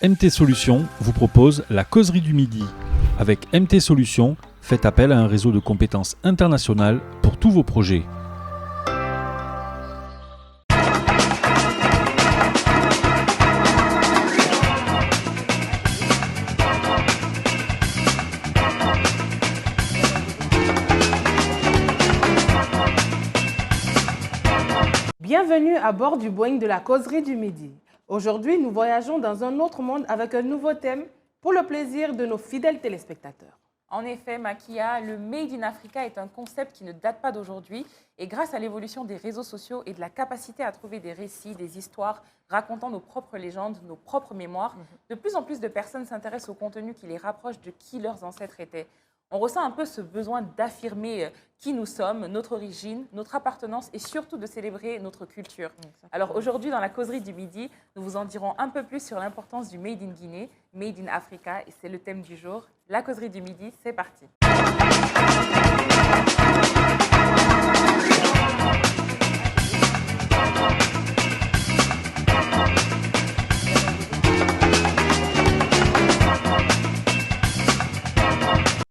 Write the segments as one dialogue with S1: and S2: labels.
S1: MT Solutions vous propose la causerie du midi. Avec MT Solutions, faites appel à un réseau de compétences internationales pour tous vos projets.
S2: Bienvenue à bord du Boeing de la causerie du midi. Aujourd'hui, nous voyageons dans un autre monde avec un nouveau thème pour le plaisir de nos fidèles téléspectateurs.
S3: En effet, Makia, le Made in Africa est un concept qui ne date pas d'aujourd'hui et grâce à l'évolution des réseaux sociaux et de la capacité à trouver des récits, des histoires racontant nos propres légendes, nos propres mémoires, de plus en plus de personnes s'intéressent au contenu qui les rapproche de qui leurs ancêtres étaient. On ressent un peu ce besoin d'affirmer qui nous sommes, notre origine, notre appartenance et surtout de célébrer notre culture. Alors aujourd'hui, dans la causerie du midi, nous vous en dirons un peu plus sur l'importance du Made in Guinée, Made in Africa, et c'est le thème du jour. La causerie du midi, c'est parti.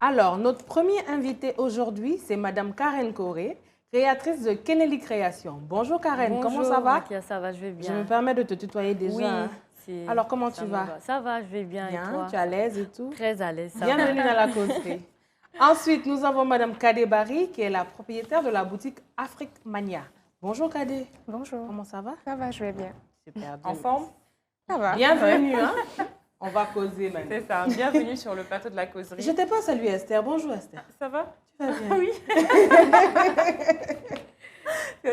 S2: Alors, notre premier invité aujourd'hui, c'est Madame Karen Coré, créatrice de Kenelly Création. Bonjour Karen,
S4: Bonjour,
S2: comment ça va?
S4: Makia, ça va, je vais bien.
S2: Je me permets de te tutoyer déjà.
S4: Oui.
S2: Alors, comment tu vas?
S4: Ça va, je vais bien.
S2: Bien,
S4: et toi?
S2: tu es à l'aise et tout?
S4: Très à l'aise.
S2: Bienvenue dans la causerie. Ensuite, nous avons Madame Kadé Barry, qui est la propriétaire de la boutique Afrique Mania. Bonjour Kadé.
S5: Bonjour.
S2: Comment ça va?
S5: Ça va, je vais bien.
S2: Super.
S3: En forme?
S5: Ça va.
S2: Bienvenue, hein? On va causer maintenant.
S3: C'est ça, bienvenue sur le plateau de la causerie.
S2: Je t'ai pas salué Esther. Bonjour Esther.
S3: Ça va?
S2: Tu vas bien?
S3: Oui.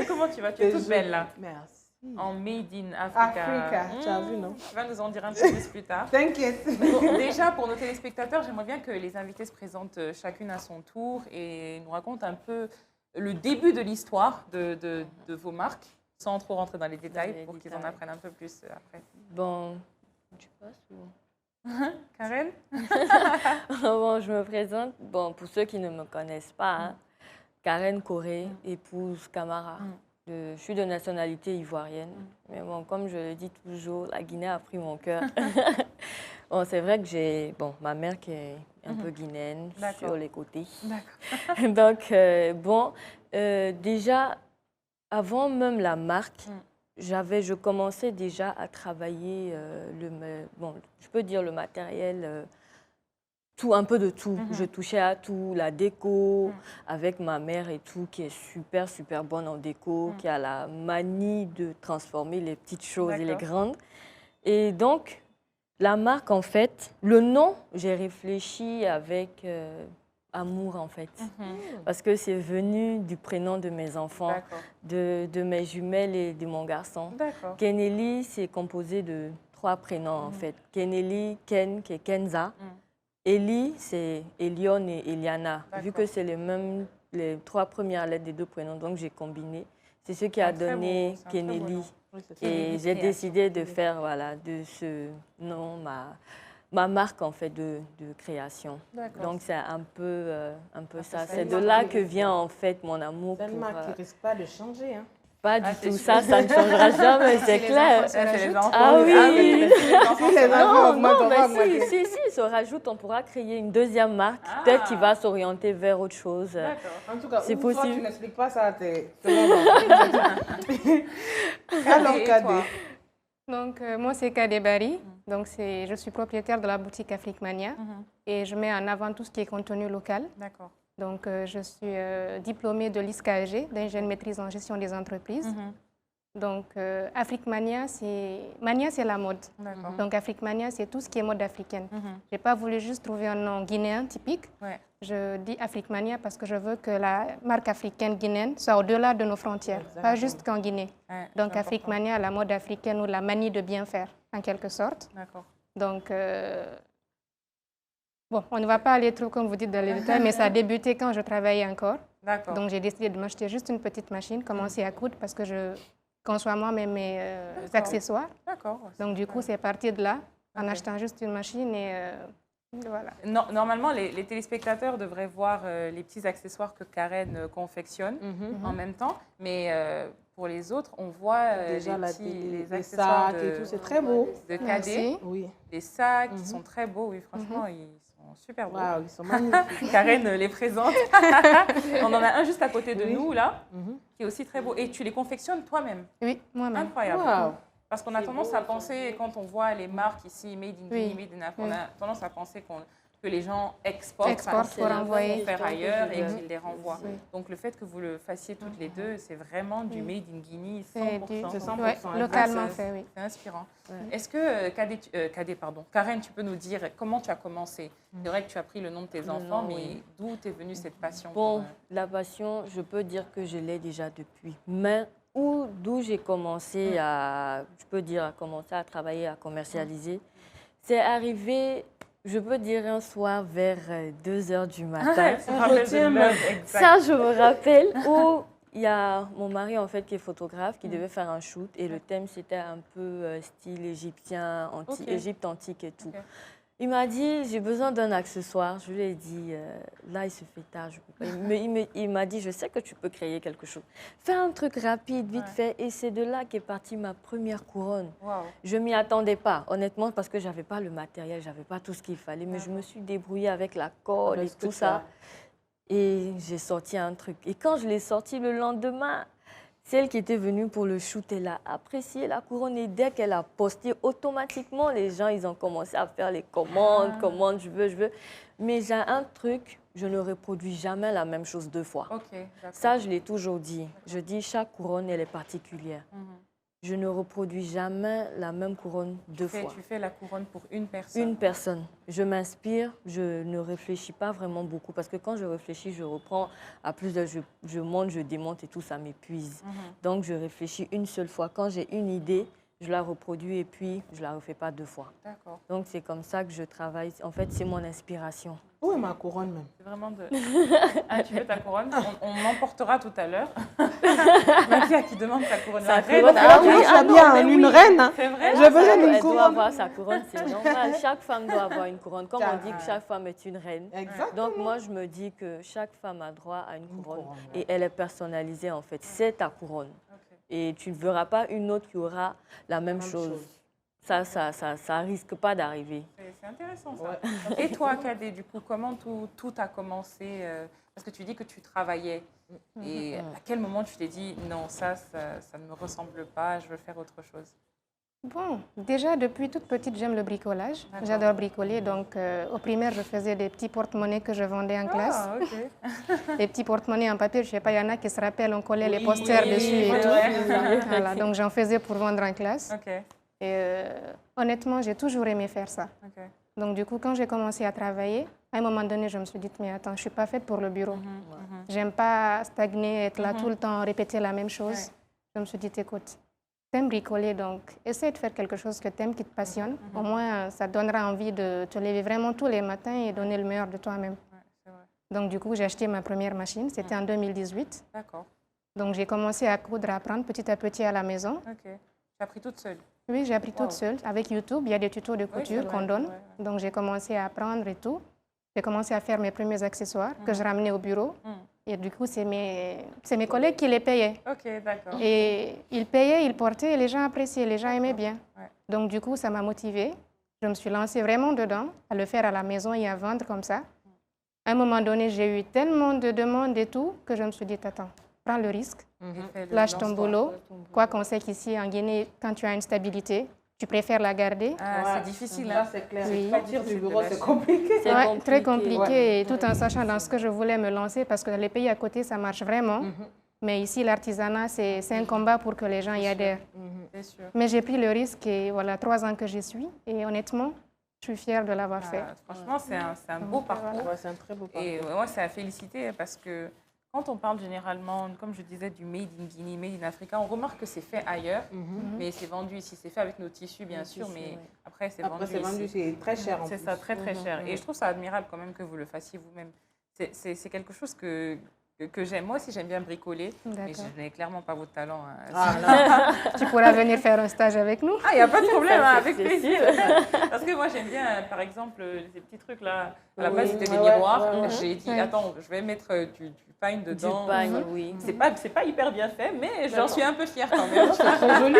S3: Comment tu vas? Tu es toute belle là.
S2: Merci.
S3: En Made in Africa.
S2: Africa, tu as vu, non?
S3: Tu vas nous en dire un peu plus plus tard.
S2: T'inquiète.
S3: Bon, déjà, pour nos téléspectateurs, j'aimerais bien que les invités se présentent chacune à son tour et nous racontent un peu le début de l'histoire de vos marques, sans trop rentrer dans les détails, pour qu'ils en apprennent un peu plus après.
S4: Bon, tu passes ou...
S3: Karen?
S4: Bon, je me présente. Bon, pour ceux qui ne me connaissent pas, hein, Karen Coré, épouse Camara. Je suis de nationalité ivoirienne. Mais bon, comme je le dis toujours, la Guinée a pris mon cœur. Bon, c'est vrai que j'ai ma mère qui est un peu guinéenne sur les côtés.
S3: D'accord.
S4: Donc, déjà, avant même la marque, je commençais déjà à travailler je peux dire le matériel, un peu de tout. Je touchais à tout, la déco, avec ma mère et tout, qui est super, super bonne en déco, qui a la manie de transformer les petites choses et les grandes. Et donc, la marque, en fait, le nom, j'ai réfléchi avec amour, en fait. Parce que c'est venu du prénom de mes enfants, de mes jumelles et de mon garçon. Kenelly, c'est composé de 3 prénoms, en fait. Kenelly, Ken, qui est Kenza. Eli, c'est Elion et Eliana. Vu que c'est les 3 premières lettres des 2 prénoms, donc j'ai combiné. C'est ce qui a donné Kenelly. Et j'ai décidé de faire de ce nom ma marque en fait de création. Donc c'est un peu ça. C'est de là que vient en fait mon amour.
S2: C'est une marque qui ne risque pas de changer. Hein.
S4: Pas du tout, ça ne changera jamais, c'est clair.
S3: Ah
S4: oui.
S2: Non,
S4: si, se rajoute, on pourra créer une deuxième marque, peut-être qui va s'orienter vers autre chose.
S2: En tout cas,
S4: c'est possible.
S2: Toi, tu n'expliques pas ça à tes... Alors, Kadé.
S5: Donc, moi, c'est Kadé Barry. Donc, je suis propriétaire de la boutique Afrique Mania et je mets en avant tout ce qui est contenu local.
S3: D'accord.
S5: Donc, je suis diplômée de l'ISCAG, d'ingénierie maîtrise en gestion des entreprises. Donc, Afrique Mania, c'est la mode. Donc, Afrique Mania, c'est tout ce qui est mode africaine. Je n'ai pas voulu juste trouver un nom guinéen typique. Je dis Afrique Mania parce que je veux que la marque africaine guinéenne soit au-delà de nos frontières, pas juste qu'en Guinée. Donc, Afrique Mania, la mode africaine ou la manie de bien faire, en quelque sorte. Donc, on ne va pas aller trop, comme vous dites, dans les détails, mais ça a débuté quand je travaillais encore. Donc, j'ai décidé de m'acheter juste une petite machine, commencer à coudre parce que je conçois moi-même mes accessoires. Donc, du coup, c'est parti de là, en achetant juste une machine et voilà.
S3: Normalement, les téléspectateurs devraient voir les petits accessoires que Karen confectionne en même temps, mais pour les autres, on voit
S2: déjà
S3: les
S2: accessoires sacs et tout, c'est très beau.
S3: De cadet,
S2: oui.
S3: des sacs qui sont très beaux, oui, franchement, ils sont super beaux.
S2: Wow, ils sont magnifiques.
S3: Karen les présente. On en a un juste à côté de nous, là, qui est aussi très beau. Et tu les confectionnes toi-même?
S5: Oui, moi-même.
S3: Incroyable.
S2: Wow.
S3: Parce qu'on a tendance à penser, quand on voit les marques ici, Made in Guinea, Made in Africa, on a tendance à penser que les gens exportent
S5: pour envoyer
S3: faire ailleurs et qu'ils les renvoient. Donc le fait que vous le fassiez toutes les deux, c'est vraiment du Made in Guinea 100%.
S2: C'est 100%.
S5: Ouais, localement fait, oui.
S3: C'est inspirant. Est-ce que, Karen, tu peux nous dire comment tu as commencé? C'est vrai que tu as pris le nom de tes enfants, mais d'où t'es venue cette passion?
S4: Bon, la passion, je peux dire que je l'ai déjà depuis. Mais d'où j'ai commencé à travailler, à commercialiser, c'est arrivé, je peux dire, un soir vers 2 h du matin. Ça, je me rappelle, où il y a mon mari, en fait, qui est photographe, qui devait faire un shoot. Et le thème, c'était un peu style égyptien, Égypte antique et tout. Il m'a dit, j'ai besoin d'un accessoire. Je lui ai dit, là, il se fait tard, je peux pas. Il m'a dit, je sais que tu peux créer quelque chose. Fais un truc rapide, vite fait. Et c'est de là qu'est partie ma première couronne. Wow. Je ne m'y attendais pas, honnêtement, parce que je n'avais pas le matériel, je n'avais pas tout ce qu'il fallait. Mais je me suis débrouillée avec la corde et tout ça. Et j'ai sorti un truc. Et quand je l'ai sorti le lendemain, celle qui était venue pour le shoot, elle a apprécié la couronne et dès qu'elle a posté, automatiquement, les gens, ils ont commencé à faire les commandes, je veux. Mais j'ai un truc, je ne reproduis jamais la même chose 2 fois. Ça, je l'ai toujours dit. Je dis, chaque couronne, elle est particulière. Je ne reproduis jamais la même couronne 2 fois.
S3: Tu fais la couronne pour une personne? Une
S4: personne. Je m'inspire, je ne réfléchis pas vraiment beaucoup parce que quand je réfléchis, je reprends à plus de... Je monte, je démonte et tout, ça m'épuise. Donc, je réfléchis une seule fois. Quand j'ai une idée, je la reproduis et puis je ne la refais pas 2 fois. D'accord. Donc, c'est comme ça que je travaille. En fait, c'est mon inspiration.
S2: Où est ma couronne même?
S3: C'est vraiment de... Ah, tu veux ta couronne? On m'emportera tout à l'heure. Mathia qui demande ta couronne.
S4: Sa
S3: reine.
S2: Une reine.
S3: C'est vrai.
S2: J'ai besoin d'une couronne.
S4: Elle doit avoir sa couronne, c'est normal. Chaque femme doit avoir une couronne. Comme on dit que chaque femme est une reine. Exactement. Donc moi, je me dis que chaque femme a droit à une couronne. Et elle est personnalisée en fait. C'est ta couronne. Et tu ne verras pas une autre qui aura la même chose. Ça risque pas d'arriver.
S3: C'est intéressant ça. Ouais. Et toi, Kadé, du coup, comment tout a commencé? Parce que tu dis que tu travaillais. Et à quel moment tu t'es dit, non, ça ne me ressemble pas, je veux faire autre chose?
S5: Bon, déjà, depuis toute petite, j'aime le bricolage. J'adore bricoler. Donc, au primaire, je faisais des petits porte-monnaies que je vendais en classe. Des petits porte-monnaies en papier. Je ne sais pas, il y en a qui se rappellent, on collait les posters dessus et tout. Voilà, donc, j'en faisais pour vendre en classe. Et honnêtement, j'ai toujours aimé faire ça. Donc, du coup, quand j'ai commencé à travailler, à un moment donné, je me suis dit, mais attends, je ne suis pas faite pour le bureau. J'aime pas stagner, être là tout le temps, répéter la même chose. Je me suis dit, écoute, t'aimes bricoler, donc essaie de faire quelque chose que t'aimes, qui te passionne. Au moins, ça te donnera envie de te lever vraiment tous les matins et donner le meilleur de toi-même. Donc, du coup, j'ai acheté ma première machine. C'était en 2018. D'accord. Donc, j'ai commencé à coudre, à apprendre petit à petit à la maison.
S3: Tu as appris toute seule?
S5: Oui, j'ai appris toute seule. Avec YouTube, il y a des tutos de couture qu'on donne. Donc, j'ai commencé à apprendre et tout. J'ai commencé à faire mes premiers accessoires que je ramenais au bureau. Et du coup, c'est mes collègues qui les payaient.
S3: D'accord.
S5: Et ils payaient, ils portaient et les gens appréciaient, les gens aimaient bien. Donc, du coup, ça m'a motivée. Je me suis lancée vraiment dedans, à le faire à la maison et à vendre comme ça. À un moment donné, j'ai eu tellement de demandes et tout que je me suis dit, attends, prends le risque, lâche ton boulot. Quoi qu'on sait qu'ici, en Guinée, quand tu as une stabilité, tu préfères la garder.
S3: C'est difficile. Là,
S2: c'est clair. Sortir du bureau, c'est compliqué.
S5: C'est très compliqué, et tout en sachant dans ce que je voulais me lancer, parce que dans les pays à côté, ça marche vraiment. Mais ici, l'artisanat, c'est un combat pour que les gens y adhèrent. Mais j'ai pris le risque et voilà, 3 ans que j'y suis. Et honnêtement, je suis fière de l'avoir fait.
S3: Franchement, c'est un beau parcours.
S2: C'est un très beau parcours.
S3: Et moi, c'est à féliciter parce que quand on parle généralement, comme je disais, du Made in Guinea, Made in Africa, on remarque que c'est fait ailleurs, mais c'est vendu ici. C'est fait avec nos tissus, bien sûr, mais après, c'est vendu ici.
S2: Après, c'est très cher en plus.
S3: C'est ça, très, très cher. Et je trouve ça admirable quand même que vous le fassiez vous-même. C'est quelque chose que j'aime. Moi aussi, j'aime bien bricoler, mais je n'ai clairement pas votre talent.
S5: Tu pourras venir faire un stage avec nous.
S3: Il n'y a pas de problème, avec plaisir. Parce que moi, j'aime bien, par exemple, ces petits trucs là. À la base, c'était des miroirs. J'ai dit, attends, je vais mettre du pain dedans.
S4: Du pain, oui.
S3: C'est pas hyper bien fait, mais j'en suis un peu fière quand même.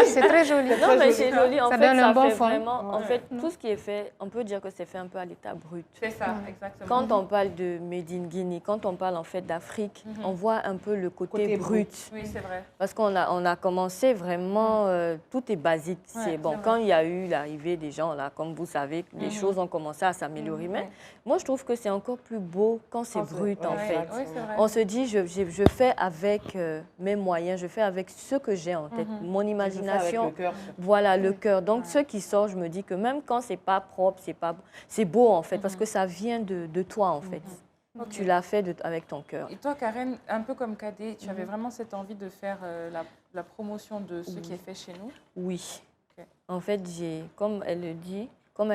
S5: C'est très joli.
S4: Non, mais c'est joli. En
S5: Ça
S4: fait,
S5: donne
S4: ça
S5: un bon
S4: fait
S5: fond.
S4: vraiment... En fait, tout ce qui est fait, on peut dire que c'est fait un peu à l'état brut.
S3: C'est ça, exactement.
S4: Quand on parle de Made in Guinea, quand on parle en fait d'Afrique, on voit un peu le côté brut.
S3: Oui, c'est vrai.
S4: Parce qu'on a commencé vraiment, tout est basique.
S3: Ouais,
S4: Bon,
S3: c'est
S4: quand
S3: vrai.
S4: il y a eu l'arrivée des gens, là, comme vous savez, les choses ont commencé à s'améliorer. Mais moi, je trouve que c'est encore plus beau quand c'est brut, en fait.
S3: Oui, c'est vrai.
S4: On se dit, je fais avec mes moyens, je fais avec ce que j'ai en tête, mon imagination.
S2: Avec le cœur.
S4: Voilà, le cœur. Donc, ce qui sort, je me dis que même quand c'est pas propre, c'est beau, en fait, parce que ça vient de toi, en fait. Tu l'as fait avec ton cœur.
S3: Et toi, Karen, un peu comme Kadé, tu avais vraiment cette envie de faire la promotion de ce qui est fait chez nous?
S4: Oui.
S3: Ok.
S4: En fait, comme elle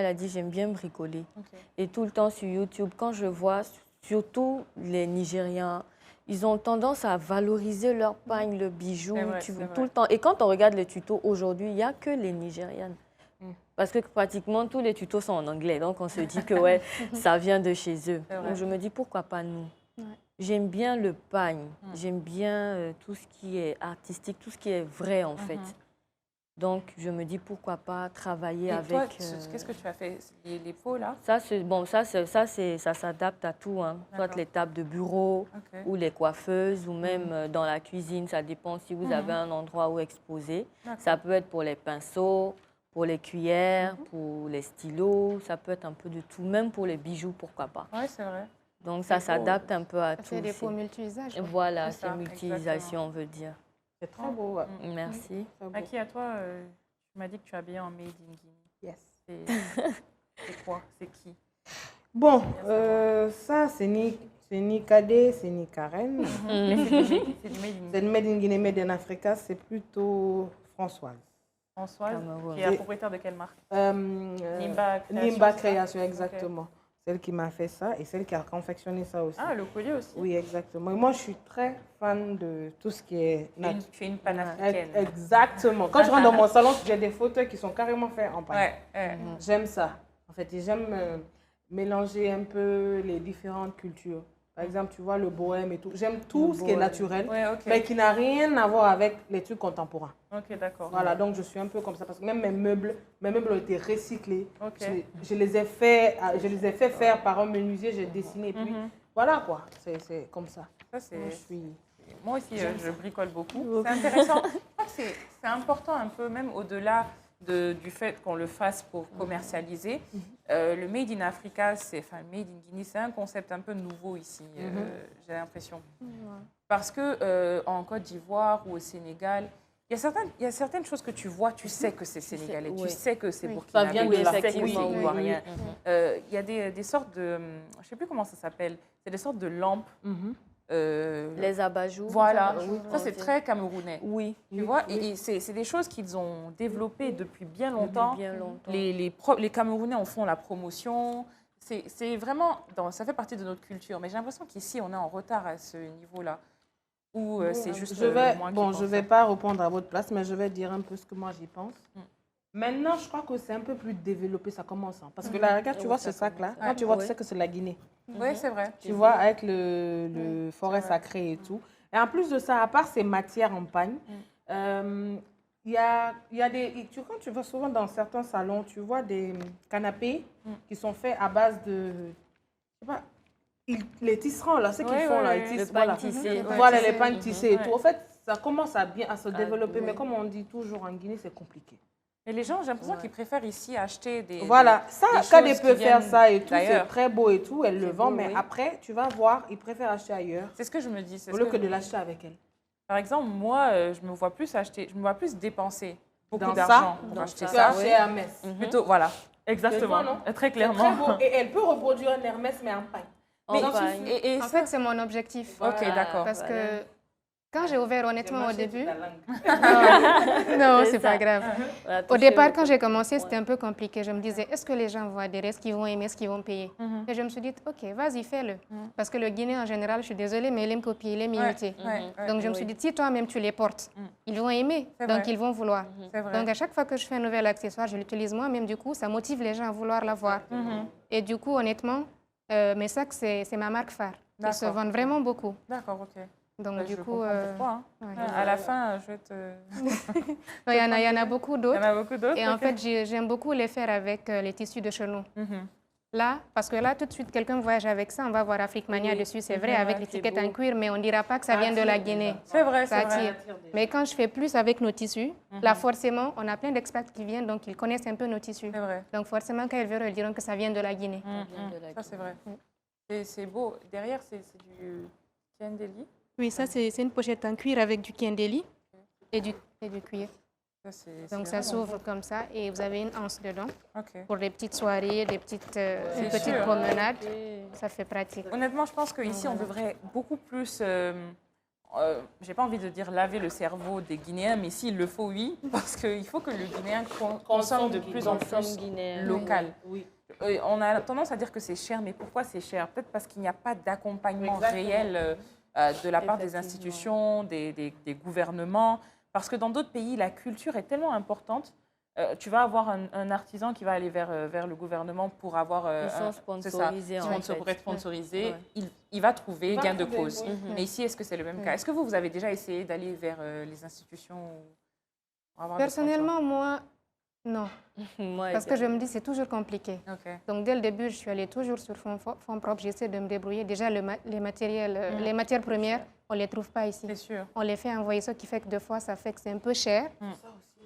S4: a dit, j'aime bien bricoler.
S3: Ok.
S4: Et tout le temps sur YouTube, quand je vois, surtout les Nigériens, ils ont tendance à valoriser leur pagne, le bijou,
S3: C'est vrai,
S4: tout le temps. Et quand on regarde les tutos aujourd'hui, il n'y a que les Nigérianes. Parce que pratiquement tous les tutos sont en anglais. Donc, on se dit que ouais, ça vient de chez eux. Donc, je me dis, pourquoi pas nous? J'aime bien le pagne. J'aime bien tout ce qui est artistique, tout ce qui est vrai, en fait. Donc, je me dis, pourquoi pas travailler avec...
S3: Toi, qu'est-ce que tu as fait? Les pots, là?
S4: Ça, ça s'adapte à tout. Hein. Soit les tables de bureau, ou les coiffeuses, ou même dans la cuisine. Ça dépend si vous avez un endroit où exposer. Ça peut être pour les pinceaux, pour les cuillères, pour les stylos. Ça peut être un peu de tout, même pour les bijoux, pourquoi pas.
S3: Oui, c'est vrai.
S4: Donc, ça s'adapte un peu à tout.
S5: C'est des pots multi-usages.
S4: Voilà,
S3: C'est
S4: c'est
S3: ça,
S4: multi-utilisation, on veut dire.
S2: C'est très beau.
S4: Merci.
S3: Aki, à toi, tu m'as dit que tu as bien en Made in Guinea.
S2: Yes.
S3: C'est quoi? C'est qui?
S2: Bon, ça, c'est ni Kadé, c'est ni Karen.
S3: Mais c'est du Made in
S2: C'est
S3: Guinea.
S2: Made in Guinea, Made in Africa, c'est plutôt Françoise.
S3: Françoise,
S4: Cameroun.
S3: qui est la propriétaire de quelle marque?
S2: Nimba
S3: Création,
S2: Création, exactement. Celle qui m'a fait ça et celle qui a confectionné ça aussi.
S3: Ah, le collier aussi.
S2: Oui, exactement. Et moi, je suis très fan de tout ce qui est...
S3: Tu es une panafricaine.
S2: Exactement. Quand je rentre dans mon salon, j'ai des fauteuils qui sont carrément faits en pagne.
S3: Ouais.
S2: J'aime ça. En fait, et j'aime mélanger un peu les différentes cultures. Par exemple, tu vois, le bohème et tout. J'aime tout ce qui est naturel,
S3: Ouais, ok.
S2: mais qui n'a rien à voir avec les trucs contemporains.
S3: Ok, d'accord.
S2: Voilà, donc je suis un peu comme ça parce que même mes meubles ont été recyclés.
S3: Ok.
S2: Je les ai fait faire par un menuisier, j'ai dessiné et puis voilà quoi, c'est comme ça.
S3: Ça, c'est...
S2: Moi, je suis...
S3: Moi aussi, je bricole beaucoup. C'est intéressant. Je crois que c'est important un peu, même au-delà du fait qu'on le fasse pour commercialiser. Le Made in Africa, le Made in Guinea, c'est un concept un peu nouveau ici, j'ai l'impression. Parce que en Côte d'Ivoire ou au Sénégal, il y a certaines choses que tu vois, tu sais que c'est sénégalais, tu sais que c'est burkinabé,
S4: Ça vient
S3: tu sais que c'est
S4: effectivement
S3: ivoirien. Il y a des sortes de, je ne sais plus comment ça s'appelle, c'est des sortes de lampes.
S4: Les abajoux.
S3: Voilà,
S4: Oui,
S3: ça c'est très camerounais.
S4: Oui.
S3: Tu vois, et c'est des choses qu'ils ont développées depuis bien longtemps.
S4: Bien longtemps.
S3: Les Camerounais en font la promotion. C'est vraiment, ça fait partie de notre culture. Mais j'ai l'impression qu'ici, on est en retard à ce niveau-là. Ou c'est juste moi qui pense
S2: je ne vais pas répondre à votre place, mais je vais dire un peu ce que moi j'y pense. Maintenant, je crois que c'est un peu plus développé, ça commence. Hein. Parce que là, regarde, tu vois ce sac-là. Quand tu vois, tu sais que c'est la Guinée.
S3: Oui, c'est vrai.
S2: Tu vois, avec le forêt sacrée et tout. Et en plus de ça, à part ces matières en pagne, il y a des... Quand tu vas souvent dans certains salons, tu vois des canapés qui sont faits à base de... Je sais pas, les tisserands, là, ce qu'ils font, là, ils tissent,
S4: pagne tissé.
S2: Voilà, les pagnes tissées et tout. En fait, ça commence à se développer,
S4: oui.
S2: mais comme on dit toujours en Guinée, c'est compliqué.
S3: Mais les gens, j'ai l'impression qu'ils préfèrent ici acheter des...
S2: Voilà, ça,
S3: des
S2: quand
S3: choses
S2: elle peut
S3: qui
S2: faire
S3: viennent
S2: ça et tout, c'est
S3: d'ailleurs.
S2: très beau et tout, elle le vend,
S4: beau,
S2: mais
S4: oui.
S2: après, tu vas voir, ils préfèrent acheter ailleurs
S3: C'est ce que je me dis.
S2: au lieu que de l'acheter avec elle.
S3: Par exemple, moi, je me vois plus dépenser beaucoup
S2: Dans
S3: d'argent
S2: ça,
S3: pour
S4: dans
S3: acheter
S2: Tu
S4: ça.
S2: peux
S3: ça.
S2: acheter Hermès.
S3: Plutôt, voilà. Exactement.
S2: C'est toi, non?
S3: Très
S2: C'est
S3: clairement.
S2: très beau. Et elle peut reproduire un Hermès, mais en pagne.
S4: En
S3: Mais
S4: pagne.
S3: et
S5: En
S3: ça,
S5: fait, c'est mon objectif.
S3: ok, d'accord.
S5: Parce que Quand j'ai ouvert honnêtement au début,
S2: La langue.
S5: non,
S4: C'est
S5: c'est pas
S4: ça.
S5: grave.
S4: On a
S5: Au
S4: touché
S5: départ,
S4: le
S5: quand
S4: coup.
S5: j'ai commencé, c'était un peu compliqué. Je me disais, est-ce que les gens vont adhérer, est-ce qu'ils vont aimer, est-ce qu'ils vont payer? Et je me suis dit, ok, vas-y, fais-le. Parce que le Guinée, en général, je suis désolée, mais il aime copier, il aime imiter. Donc je me suis dit, si toi-même tu les portes, ils vont aimer,
S3: C'est
S5: donc
S3: vrai.
S5: ils vont vouloir.
S3: C'est vrai.
S5: Donc à chaque fois que je fais un nouvel accessoire, je l'utilise moi-même, du coup, ça motive les gens à vouloir l'avoir. Et du coup, honnêtement, mes sacs, c'est ma marque phare. Ils se
S3: D'accord.
S5: vendent vraiment beaucoup.
S3: D'accord, ok.
S5: Donc du
S3: Je
S5: coup,
S3: comprends pourquoi. Hein.
S5: ouais.
S3: À la fin, je vais te...
S5: non, il y en a beaucoup
S3: Il y
S5: d'autres.
S3: en a beaucoup d'autres.
S5: Et en
S3: ok.
S5: fait, j'aime beaucoup les faire avec les tissus de chenot. Là, parce que là, tout de suite, quelqu'un voyage avec ça, on va voir Afrique Mania
S4: Oui.
S5: dessus, c'est vrai,
S4: Ouais,
S5: avec
S4: c'est
S5: l'étiquette
S4: beau.
S5: en cuir, mais on ne dira pas que ça vient de la Guinée.
S3: C'est vrai,
S5: Ça
S3: c'est vrai.
S5: attire. Mais quand je fais plus avec nos tissus, là, forcément, on a plein d'expats qui viennent, donc ils connaissent un peu nos tissus.
S3: C'est vrai.
S5: Donc forcément, quand ils verront, ils diront que ça vient de la Guinée.
S3: Ça, c'est vrai. C'est beau. Derrière, c'est du Kiandeli.
S5: Oui, ça, c'est une pochette en cuir avec du kendeli et du cuir.
S3: Ça, c'est
S5: Donc ça
S3: vraiment
S5: s'ouvre comme ça et vous avez une anse dedans
S3: beau. Ok.
S5: pour des petites soirées, des petites, une petite
S3: sûr.
S5: promenade. Ça fait pratique.
S3: Honnêtement, je pense qu'ici, on devrait beaucoup plus... j'ai pas envie de dire laver le cerveau des Guinéens, mais s'il le faut, oui, parce qu'il faut que le Guinéen consomme de plus en plus local.
S2: Oui.
S3: On a tendance à dire que c'est cher, mais pourquoi c'est cher? Peut-être parce qu'il n'y a pas d'accompagnement
S2: Exactement.
S3: réel de la part des institutions, des gouvernements. Parce que dans d'autres pays, la culture est tellement importante. Tu vas avoir un artisan qui va aller vers le gouvernement pour avoir...
S4: Ils sont
S3: c'est ça,
S4: sponsorisés, en fait.
S3: pour être sponsorisé.
S4: Ouais.
S3: Il va trouver
S2: Il va
S3: gain de
S2: trouver,
S3: cause.
S2: oui.
S3: Mais ici, est-ce que c'est le même cas? Est-ce que vous avez déjà essayé d'aller vers les institutions pour avoir des
S5: Personnellement, moi, non.
S4: Moi,
S5: Parce que je me dis, c'est toujours compliqué.
S3: sponsors? Ok.
S5: Donc, dès le début, je suis allée toujours sur fonds propres. J'essaie de me débrouiller. Déjà, les matériels, les matières premières, on ne les trouve pas ici.
S3: C'est sûr.
S5: On les fait envoyer, ce qui fait que 2 fois, ça fait que c'est un peu cher.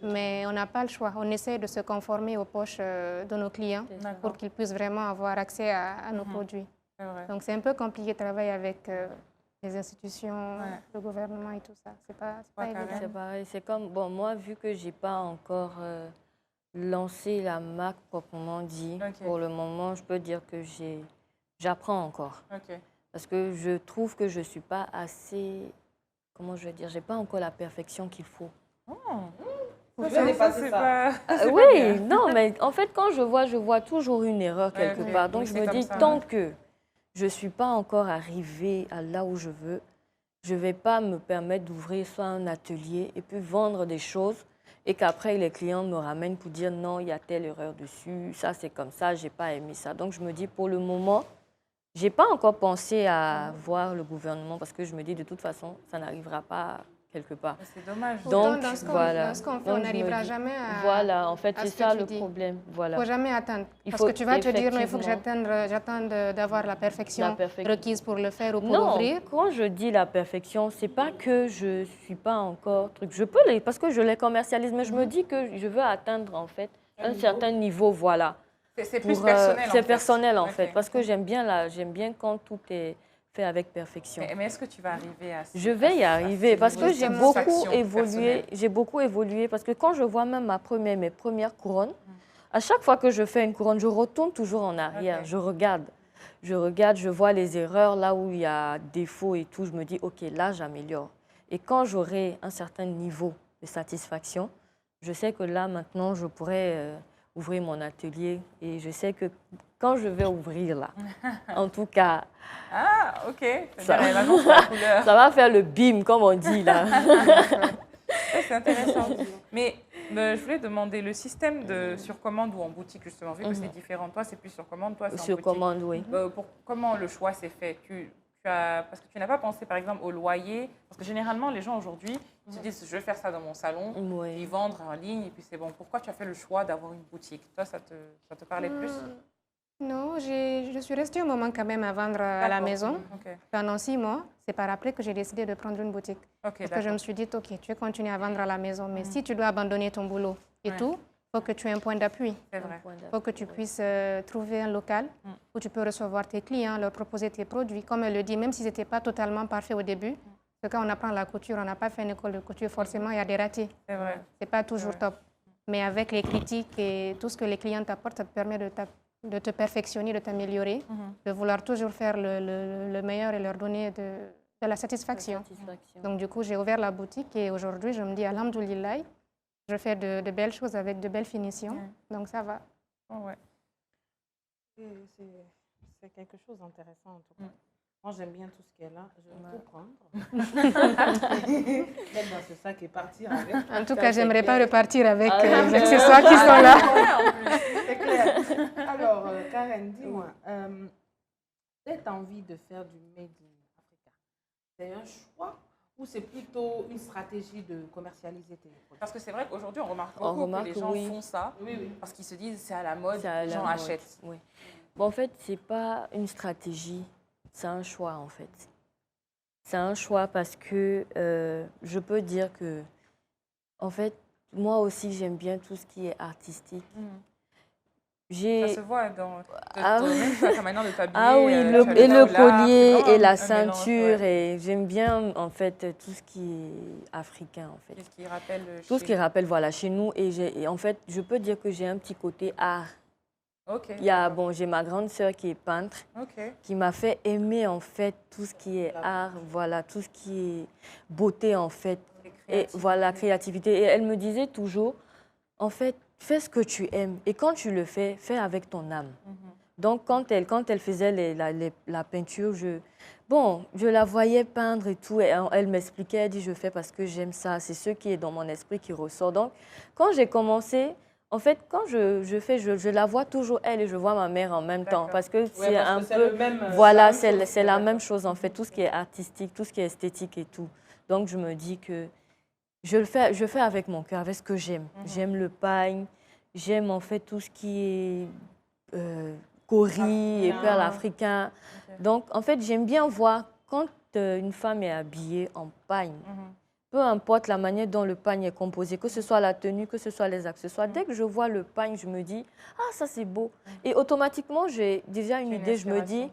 S5: Mais on n'a pas le choix. On essaie de se conformer aux poches de nos clients pour qu'ils puissent vraiment avoir accès à nos produits.
S3: C'est vrai.
S5: Donc, c'est un peu compliqué de travailler avec les institutions, le gouvernement et tout ça. C'est pas évident.
S4: C'est pareil. C'est comme, bon, moi, vu que je n'ai pas encore lancé la marque proprement dit, pour le moment, je peux dire que j'apprends encore.
S3: Ok.
S4: Parce que je trouve que je ne suis pas assez, comment je vais dire, je n'ai pas encore la perfection qu'il faut.
S2: Tu vas dépasser ça.
S4: Oui, non, mais en fait, quand je vois toujours une erreur quelque
S3: ok.
S4: part. Donc,
S3: Oui,
S4: je
S3: c'est
S4: me
S3: comme
S4: dis,
S3: ça,
S4: tant que je ne suis pas encore arrivée à là où je veux, je ne vais pas me permettre d'ouvrir soit un atelier et puis vendre des choses et qu'après, les clients me ramènent pour dire non, il y a telle erreur dessus, ça, c'est comme ça, je n'ai pas aimé ça. Donc, je me dis, pour le moment, je n'ai pas encore pensé à voir le gouvernement parce que je me dis, de toute façon, ça n'arrivera pas quelque part.
S3: C'est dommage.
S5: Pourtant,
S4: Donc,
S5: dans ce qu'on
S4: voilà.
S5: fait,
S4: Donc,
S5: on
S4: je me
S5: n'arrivera
S4: dis-
S5: jamais à...
S4: Voilà, en fait,
S5: à
S4: c'est
S5: ce que
S4: ça
S5: tu
S4: le
S5: dis.
S4: problème.
S5: Il
S4: Voilà.
S5: ne faut jamais attendre.
S4: Il
S5: Parce
S4: faut
S5: que tu vas te dire, non, il faut que
S4: effectivement-
S5: j'attende d'avoir la perfection
S4: perfection.
S5: requise pour le faire ou pour
S4: Non,
S5: ouvrir.
S4: quand je dis la perfection, c'est pas que je suis pas encore truc. Je peux les, parce que je les commercialise, mais je me dis que je veux atteindre en fait un certain niveau, voilà.
S3: C'est plus
S4: Pour,
S3: personnel.
S4: c'est personnel en fait,
S3: Ok.
S4: parce que j'aime bien quand tout est fait avec perfection.
S3: Mais est-ce que tu vas arriver à
S4: Je vais y arriver parce que j'ai
S3: niveau de
S4: beaucoup
S3: satisfaction
S4: évolué.
S3: personnelle?
S4: J'ai beaucoup évolué parce que quand je vois même mes premières couronnes, à chaque fois que je fais une couronne, je retourne toujours en arrière.
S3: Ok.
S4: Je regarde, je vois les erreurs là où il y a défaut et tout. Je me dis, ok, là j'améliore. Et quand j'aurai un certain niveau de satisfaction, je sais que là maintenant je pourrais ouvrir mon atelier et je sais que quand je vais ouvrir là, en tout cas,
S3: Ah, ok.
S4: Ça-
S3: Elle annonce la couleur.
S4: ça va faire le bim comme on dit là.
S3: Ouais, c'est intéressant. Mais je voulais demander le système de sur commande ou en boutique, justement, vu que c'est différent. Toi, c'est plus sur commande, toi, c'est en
S4: Sur
S3: boutique.
S4: commande, oui.
S3: Comment le choix s'est fait? Parce que tu n'as pas pensé, par exemple, au loyer. Parce que généralement, les gens aujourd'hui se disent, je vais faire ça dans mon salon,
S4: Oui.
S3: ils vendent en ligne, et puis c'est bon. Pourquoi tu as fait le choix d'avoir une boutique? Toi, ça te parlait plus?
S5: Non, je suis restée un moment quand même à vendre à la
S3: D'accord.
S5: maison.
S3: Ok,
S5: Pendant 6 mois, c'est par après que j'ai décidé de prendre une boutique.
S3: ok,
S5: Parce que je
S3: d'accord.
S5: me suis dit, OK, tu veux continuer à vendre à la maison, mais si tu dois abandonner ton boulot et tout, il faut que tu aies un point d'appui.
S3: C'est vrai.
S5: Il faut que tu puisses trouver un local où tu peux recevoir tes clients, leur proposer tes produits. Comme elle le dit, même si ce n'était pas totalement parfait au début, parce que quand on apprend la couture, on n'a pas fait une école de couture, forcément, il y a des ratés.
S3: C'est vrai.
S5: Ce n'est pas toujours top. Mais avec les critiques et tout ce que les clients t'apportent, ça te permet de te perfectionner, de t'améliorer, de vouloir toujours faire le meilleur et leur donner de la satisfaction.
S4: Satisfaction.
S5: Donc, du coup, j'ai ouvert la boutique et aujourd'hui, je me dis, alhamdoulilah, je fais de belles choses avec de belles finitions. Donc, ça va.
S3: Oh, ouais.
S2: C'est quelque chose d'intéressant, en tout cas. Moi, j'aime bien tout ce qui est là. Je vais tout prendre. Mettre dans ce sac et partir avec.
S5: En tout cas, j'aimerais pas repartir avec les accessoires qui sont là.
S2: C'est clair. Alors, Karen, dis-moi, cette envie de faire du Made in Africa, c'est un choix ou c'est plutôt une stratégie de commercialiser tes produits?
S3: Parce que c'est vrai qu'aujourd'hui, on remarque beaucoup que les gens font ça parce qu'ils se disent c'est à la mode, les gens achètent.
S4: Oui. Bon, en fait, c'est pas une stratégie, c'est un choix en fait. C'est un choix parce que je peux dire que, en fait, moi aussi, j'aime bien tout ce qui est artistique.
S3: Ça se voit dans ta manière de t'habiller.
S4: Ah oui, et le collier et la ceinture. Et j'aime bien, en fait, tout ce qui est africain, en fait.
S3: Tout ce qui rappelle
S4: tout ce qui rappelle, voilà, chez nous. Et en fait, je peux dire que j'ai un petit côté art. J'ai ma grande sœur qui est peintre, qui m'a fait aimer, en fait, tout ce qui est art, voilà, tout ce qui est beauté, en fait. Et voilà, créativité. Et elle me disait toujours, en fait, fais ce que tu aimes. Et quand tu le fais, fais avec ton âme. Donc, quand elle faisait la peinture, je la voyais peindre et tout. Et elle m'expliquait, elle dit, je fais parce que j'aime ça. C'est ce qui est dans mon esprit qui ressort. Donc, quand j'ai commencé, en fait, quand je fais, je la vois toujours elle et je vois ma mère en même temps. Parce que c'est un peu... Voilà, c'est la même chose, en fait. Tout ce qui est artistique, tout ce qui est esthétique et tout. Donc, je me dis que je fais avec mon cœur, avec ce que j'aime. J'aime le pagne, j'aime en fait tout ce qui est cori et perles africains. Donc, en fait, j'aime bien voir quand une femme est habillée en pagne, peu importe la manière dont le pagne est composé, que ce soit la tenue, que ce soit les accessoires. Dès que je vois le pagne, je me dis, ah, ça c'est beau. Et automatiquement, j'ai déjà une idée, je me dis,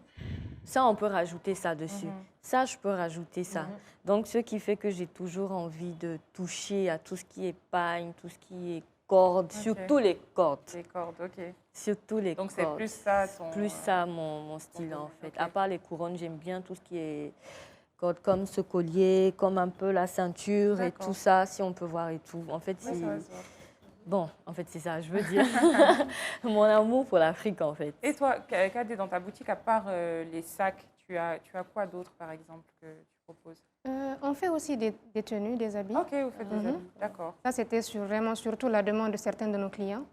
S4: ça, on peut rajouter ça dessus. Ça, je peux rajouter ça. Donc, ce qui fait que j'ai toujours envie de toucher à tout ce qui est pagne, tout ce qui est cordes, surtout les cordes.
S3: Les cordes,
S4: Surtout les cordes.
S3: Donc, c'est plus ça
S4: Plus ça, mon style, en fait. À part les couronnes, j'aime bien tout ce qui est cordes, comme ce collier, comme un peu la ceinture et tout ça, si on peut voir et tout. En fait, c'est... Bon, en fait, c'est ça, je veux dire. Mon amour pour l'Afrique, en fait.
S3: Et toi, Kadé, dans ta boutique, à part les sacs, tu as quoi d'autre, par exemple, que tu proposes?
S5: On fait aussi des tenues, des habits.
S3: Ok, vous faites des habits, d'accord.
S5: Ça, c'était vraiment surtout la demande de certains de nos clients.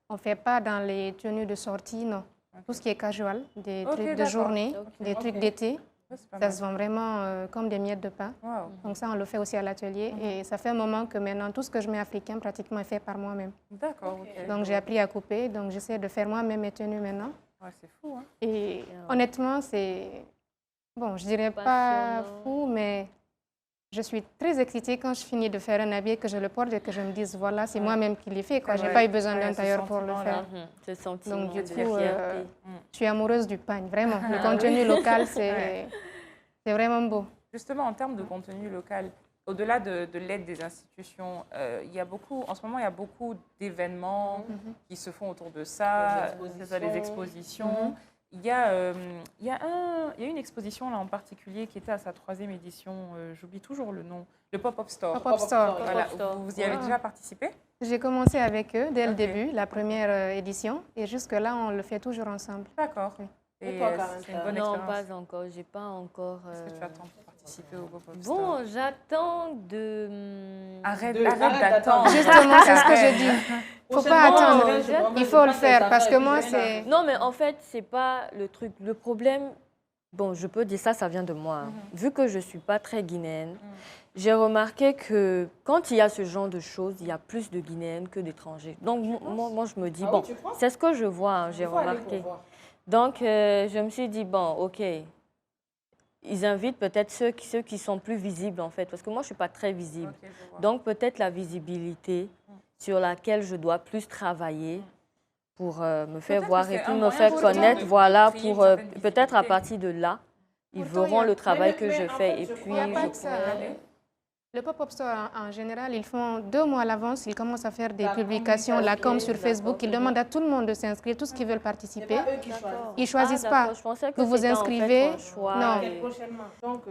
S5: On ne fait pas dans les tenues de sortie, non. Tout ce qui est casual, des trucs de journée, des trucs d'été. Ça se vend vraiment comme des miettes de pain. Donc ça, on le fait aussi à l'atelier. Et ça fait un moment que maintenant, tout ce que je mets africain, pratiquement, est fait par moi-même.
S3: D'accord.
S5: Donc j'ai appris à couper. Donc j'essaie de faire moi-même mes tenues maintenant.
S3: C'est fou, hein?
S5: Et honnêtement, c'est... Bon, je dirais pas fou, mais je suis très excitée quand je finis de faire un habit, que je le porte et que je me dise, voilà, c'est moi-même qui l'ai fait. Je n'ai pas eu besoin d'un tailleur pour le faire. Donc du coup, je suis amoureuse du pagne, vraiment. Le contenu local, c'est vraiment beau.
S3: Justement, en termes de contenu local, au-delà de l'aide des institutions, en ce moment, il y a beaucoup d'événements qui se font autour de ça, les expositions. Il y a une exposition là en particulier qui était à sa 3e édition, j'oublie toujours le nom, le Pop-Up Store.
S5: Pop-Up Store.
S3: Voilà, vous y avez déjà participé?
S5: J'ai commencé avec eux dès le début, la première édition, et jusque-là, on le fait toujours ensemble.
S3: D'accord.
S2: Et toi, Karen,
S3: c'est une bonne
S4: non,
S3: expérience?
S4: pas encore. J'ai pas encore.
S3: Est-ce que tu attends pour participer au Pop-Up Store?
S4: Bon, j'attends de.
S3: Arrête d'attendre.
S5: Justement, c'est ce que je dis. Il ne faut pas attendre. Il faut le faire parce que moi, c'est.
S4: Non, mais en fait, c'est pas le truc. Le problème, bon, je peux dire ça, ça vient de moi. Vu que je suis pas très guinéenne, j'ai remarqué que quand il y a ce genre de choses, il y a plus de Guinéennes que d'étrangers. Donc, moi, je me dis, bon, c'est ce que je vois, j'ai remarqué. Donc, je me suis dit, bon, OK, ils invitent peut-être ceux qui sont plus visibles, en fait, parce que moi, je ne suis pas très visible. Donc, peut-être la visibilité sur laquelle je dois plus travailler pour me faire voir et puis me faire connaître, voilà, pour peut-être à partir de là, ils verront le travail que je fais et puis je pourrais...
S5: Le pop-up store, en général, ils font 2 mois à l'avance, ils commencent à faire des publications, la com sur Facebook, ils demandent à tout le monde de s'inscrire, tous qui veulent participer.
S2: C'est pas eux qui choisissent.
S5: Ils ne choisissent pas.
S4: Je pensais que
S5: Vous vous
S4: c'était en fait
S5: inscrivez.
S4: un choix.
S5: Non.
S2: Peut-être prochainement. Donc,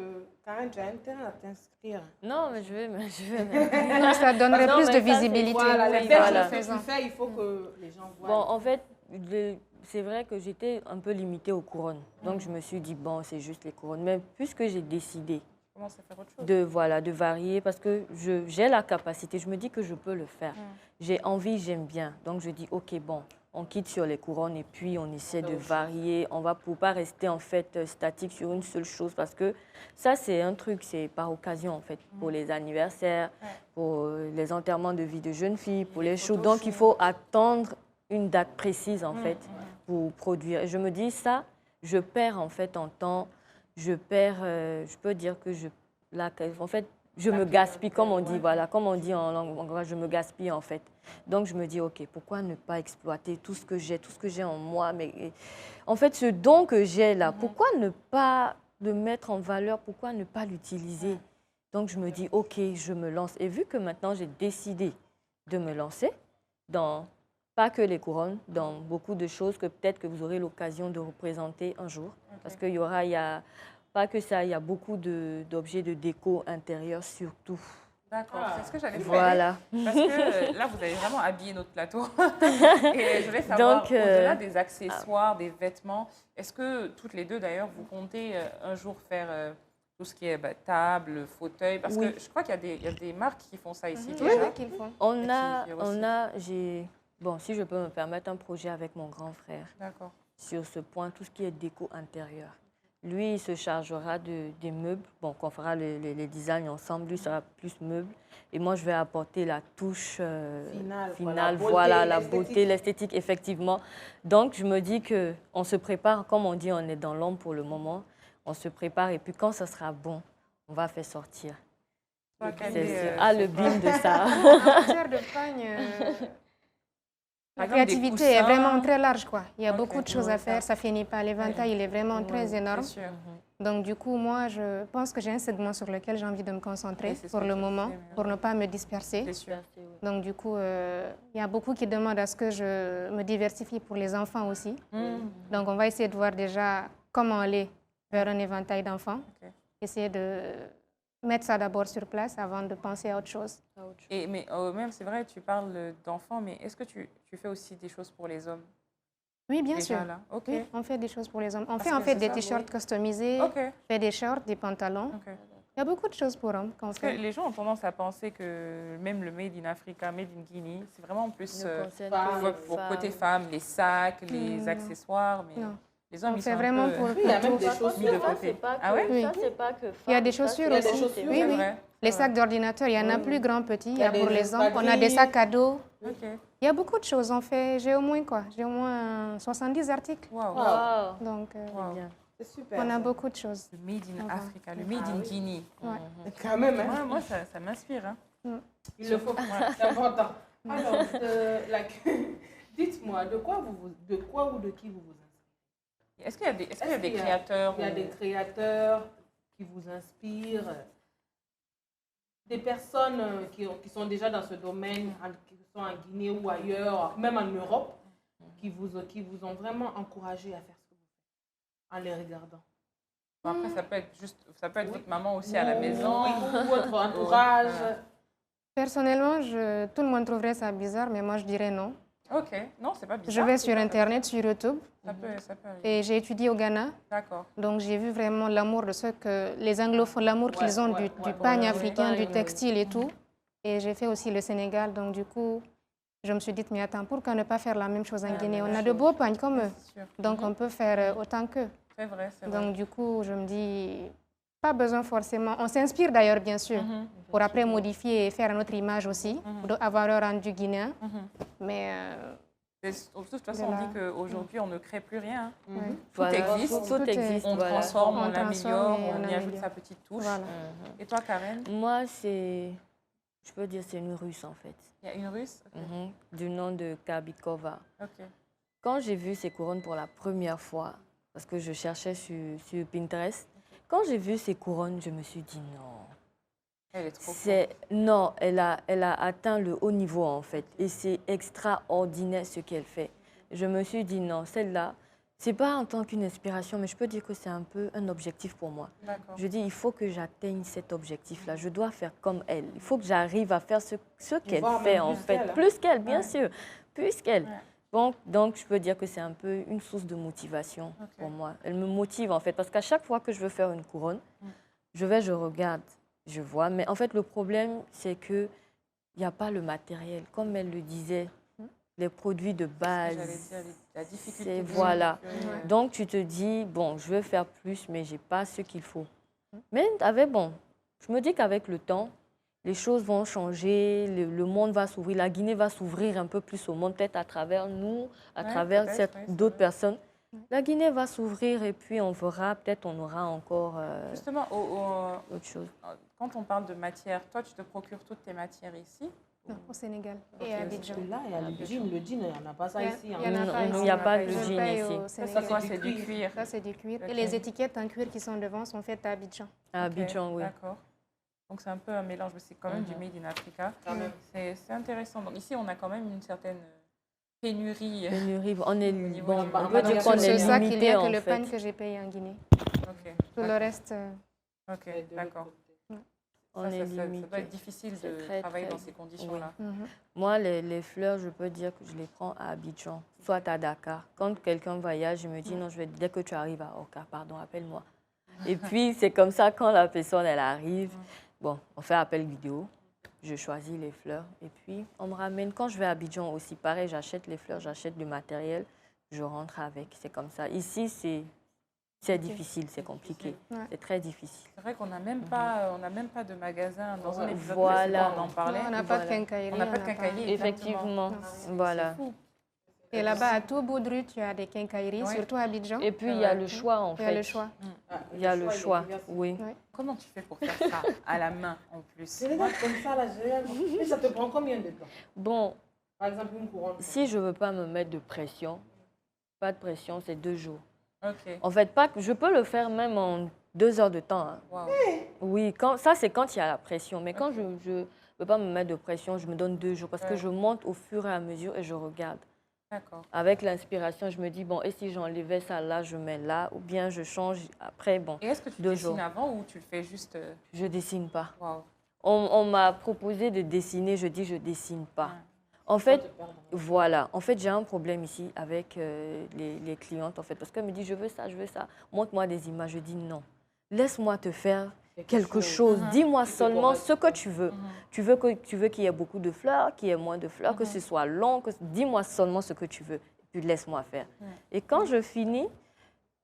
S2: Karen, tu as intérêt à t'inscrire.
S4: Non, mais je vais.
S5: Ça donnerait
S4: Non,
S5: plus
S4: mais
S5: de
S4: ça, c'est-
S5: visibilité.
S2: Voilà, les
S5: Oui,
S2: fêtes
S5: voilà.
S2: que tu fais, il faut que les gens voient.
S4: Bon, en fait, c'est vrai que j'étais un peu limitée aux couronnes. Donc, je me suis dit, bon, c'est juste les couronnes. Mais puisque j'ai décidé
S3: Commence à faire autre chose.
S4: de varier, parce que j'ai la capacité, je me dis que je peux le faire. J'ai envie, j'aime bien. Donc, je dis, OK, bon, on quitte sur les couronnes et puis on essaie de varier. On va pour pas rester, en fait, statique sur une seule chose, parce que ça, c'est un truc, c'est par occasion, en fait, pour les anniversaires, pour les enterrements de vie de jeunes filles, pour les shows. Donc, il faut attendre une date précise, en fait, pour produire. Et je me dis, ça, je perds, en fait, en temps. Je perds, je peux dire que en fait, je me gaspille, comme on dit, voilà, comme on dit en langue anglaise, je me gaspille, en fait. Donc, je me dis, OK, pourquoi ne pas exploiter tout ce que j'ai en moi, mais en fait, ce don que j'ai là, pourquoi ne pas le mettre en valeur, pourquoi ne pas l'utiliser? Donc, je me dis, OK, je me lance. Et vu que maintenant, j'ai décidé de me lancer dans, pas que les couronnes, dans beaucoup de choses que peut-être que vous aurez l'occasion de représenter un jour. Parce qu'il y aura, pas que ça, il y a beaucoup d'objets de déco intérieur surtout.
S3: D'accord, c'est ce que j'allais faire.
S4: Voilà.
S3: Parce que là, vous avez vraiment habillé notre plateau. Et je voulais savoir,
S4: Donc,
S3: au-delà des accessoires, des vêtements, est-ce que toutes les deux, d'ailleurs, vous comptez un jour faire tout ce qui est table, fauteuil? Parce que je crois qu'il y a des marques qui font ça ici
S5: Oui,
S3: déjà.
S5: qu'ils font.
S4: Bon, si je peux me permettre un projet avec mon grand frère.
S3: D'accord.
S4: Sur ce point, tout ce qui est déco intérieur. Lui, il se chargera des meubles, bon, qu'on fera les designs ensemble. Lui sera plus meuble. Et moi, je vais apporter la touche finale, voilà, la beauté, l'esthétique, effectivement. Donc, je me dis qu'on se prépare, comme on dit, on est dans l'ombre pour le moment. On se prépare et puis quand ça sera bon, on va faire sortir. Le bim de ça.
S5: En matière de pagne, la créativité est vraiment très large, quoi. Il y a beaucoup de choses à faire, ça finit pas. L'éventail, il est vraiment très énorme. Donc, du coup, moi, je pense que j'ai un segment sur lequel j'ai envie de me concentrer pour le moment, pour ne pas me disperser. Donc, du coup, il y a beaucoup qui demandent à ce que je me diversifie pour les enfants aussi. Donc, on va essayer de voir déjà comment aller vers un éventail d'enfants. Essayer de mettre ça d'abord sur place avant de penser à autre chose.
S3: Mais même, c'est vrai, tu parles d'enfants, mais est-ce que tu fais aussi des choses pour les hommes?
S5: Oui, bien
S3: déjà,
S5: sûr.
S3: Là.
S5: Oui, on fait des choses pour les hommes. On fait en fait des t-shirts customisés, on fait des shorts, des pantalons. Il y a beaucoup de choses pour hommes qu'on fait.
S3: Les gens ont tendance à penser que même le Made in Africa, Made in Guinea, c'est vraiment plus pour côté femmes, les sacs, les accessoires. Mais les hommes,
S5: on
S3: ils
S5: fait
S3: sont
S5: vraiment
S3: un peu,
S5: pour
S2: il y a même des chaussures.
S3: de côté.
S4: Ah oui,
S5: ça,
S4: c'est pas que
S5: il y a des chaussures aussi. Oui, oui. Les sacs d'ordinateur, il y en a plus grands, petits. Il y a pour les hommes. On a des sacs à dos. Il y a beaucoup de choses. On fait, j'ai au moins 70 articles. Donc,
S2: c'est super.
S5: On a beaucoup de choses.
S3: Le Made in Africa, le Made in Guinea.
S2: Quand même, hein.
S3: Moi, ça m'inspire. Hein.
S2: Il le faut, c'est important. Alors, dites-moi, de quoi ou de qui vous vous inspirez?
S3: Est-ce qu'il y a des créateurs?
S2: Il y a des créateurs qui vous inspirent, des personnes qui sont déjà dans ce domaine, qui sont en Guinée ou ailleurs, même en Europe, qui vous ont vraiment encouragé à faire ce que vous faites en les regardant.
S3: Bon, après, ça peut être votre maman aussi à la maison.
S2: Ou votre entourage.
S5: Personnellement, tout le monde trouverait ça bizarre, mais moi je dirais non.
S3: Ok, non, c'est pas bizarre.
S5: Je vais sur Internet, sur YouTube.
S3: Ça peut arriver.
S5: Et j'ai étudié au Ghana.
S3: D'accord.
S5: Donc j'ai vu vraiment l'amour de ceux que les anglophones, l'amour qu'ils ont du pagne africain, du textile et tout. Et j'ai fait aussi le Sénégal. Donc du coup, je me suis dit, mais attends, pourquoi ne pas faire la même chose en Guinée? On a de beaux pagnes comme eux. Donc on peut faire autant qu'eux.
S3: C'est vrai.
S5: Donc du coup, je me dis, pas besoin forcément. On s'inspire d'ailleurs, bien sûr, pour après modifier et faire notre image aussi, pour avoir un rendu guinéen. Mais
S3: de toute façon, on dit qu'aujourd'hui, on ne crée plus rien. Tout
S4: Voilà,
S3: existe,
S4: tout existe.
S3: on transforme, on l'améliore,
S5: et
S3: on y ajoute sa petite touche.
S5: Voilà.
S3: Et toi, Karen?
S4: Moi, je peux dire c'est une Russe en fait.
S3: Il y a une Russe?
S4: Du nom de Kabikova.
S3: Ok.
S4: Quand j'ai vu ces couronnes pour la première fois, parce que je cherchais sur Pinterest, quand j'ai vu ces couronnes, je me suis dit non.
S3: Elle est trop
S4: Non, elle a atteint le haut niveau en fait. Et c'est extraordinaire ce qu'elle fait. Je me suis dit non, celle-là, c'est pas en tant qu'une inspiration, mais je peux dire que c'est un peu un objectif pour moi. Je dis, il faut que j'atteigne cet objectif-là. Je dois faire comme elle. Il faut que j'arrive à faire ce qu'elle fait en fait. Plus qu'elle, bien sûr. Plus qu'elle. Donc, je peux dire que c'est un peu une source de motivation pour moi. Elle me motive en fait, parce qu'à chaque fois que je veux faire une couronne, je regarde, je vois. Mais en fait, le problème, c'est qu'il n'y a pas le matériel. Comme elle le disait, les produits de base.
S3: J'allais dire, la difficulté.
S4: Voilà. Donc, tu te dis, bon, je veux faire plus, mais je n'ai pas ce qu'il faut. Mais je me dis qu'avec le temps, les choses vont changer, le monde va s'ouvrir, la Guinée va s'ouvrir un peu plus au monde, peut-être à travers nous, à travers d'autres personnes. La Guinée va s'ouvrir et puis on verra, peut-être on aura encore
S3: Justement,
S4: autre chose.
S3: Quand on parle de matière, toi, tu te procures toutes tes matières ici?
S5: Non, au Sénégal et à Abidjan.
S2: Là, il y a le jean, il n'y en a pas ça ici.
S5: Il n'y en a pas ici.
S4: Il n'y a pas de
S5: Je
S4: jean
S5: paye
S4: ici.
S5: au
S3: Ça,
S5: Sénégal.
S3: c'est du cuir.
S5: Ça, c'est du cuir. Et les étiquettes en cuir qui sont devant sont faites à Abidjan.
S4: À Abidjan, oui.
S3: D'accord. Donc, c'est un peu un mélange, mais c'est quand même du Made in Africa. C'est intéressant. Donc, ici, on a quand même une certaine pénurie.
S4: On est,
S3: niveau du
S4: on peut dire qu'on
S5: C'est
S4: est
S5: ça qu'il y
S4: limité
S5: a
S4: en
S5: que le
S4: fait.
S5: pain que j'ai payé en Guinée.
S3: Ok.
S5: Tout le reste...
S3: Ok, d'accord.
S4: On
S3: Ça
S4: est
S3: doit
S4: limité.
S3: être difficile
S4: C'est
S3: de
S4: très,
S3: travailler
S4: très-
S3: dans ces conditions-là.
S4: Moi, les fleurs, je peux dire que je les prends à Abidjan, soit à Dakar. Quand quelqu'un voyage, je me dis non, dès que tu arrives à Oka, pardon, appelle-moi. Et puis, c'est comme ça, quand la personne, elle arrive, bon, on fait appel vidéo, je choisis les fleurs et puis on me ramène. Quand je vais à Abidjan aussi, pareil, j'achète les fleurs, j'achète du matériel, je rentre avec, c'est comme ça. Ici, c'est difficile, c'est compliqué, c'est très difficile.
S3: C'est vrai qu'on n'a même pas, de magasin dans un épisode
S4: Voilà.
S3: précédent, on en parlait.
S5: On n'a pas de quincaillerie.
S3: On n'a pas de quincaillerie.
S4: Effectivement, voilà.
S5: Et là-bas, à tout bout de rue, tu as des quincailleries, surtout à Abidjan.
S4: Et puis, il y a le choix, en
S5: Il y
S4: fait.
S5: a le choix.
S4: Il y a le choix, oui.
S3: Comment tu fais pour faire ça à la main en plus?
S2: C'est des gars comme ça, là, et ça te prend combien de temps?
S4: Bon,
S2: Par exemple, une couronne.
S4: si je ne veux pas me mettre de pression, pas de pression, c'est 2 jours.
S3: Ok.
S4: En fait, je peux le faire même en 2 heures de temps. Hein.
S3: Wow.
S4: Oui, ça, c'est quand il y a la pression. Mais quand je ne veux pas me mettre de pression, je me donne 2 jours parce que je monte au fur et à mesure et je regarde.
S3: D'accord.
S4: Avec l'inspiration, je me dis, bon, et si j'enlevais ça là, je mets là, ou bien je change après, bon.
S3: Et est-ce que tu
S4: 2
S3: dessines
S4: jours.
S3: avant ou tu le fais juste...
S4: Je dessine pas.
S3: Waouh.
S4: On m'a proposé de dessiner, je dis, je dessine pas. En fait, voilà. En fait, j'ai un problème ici avec les clientes, en fait, parce qu'elles me disent, je veux ça, montre-moi des images. Je dis non. Laisse-moi te faire quelque chose. Dis-moi seulement ce que tu veux. Tu veux qu'il y ait beaucoup de fleurs, qu'il y ait moins de fleurs, que ce soit long. Dis-moi seulement ce que tu veux. Puis laisse-moi faire. Et quand je finis,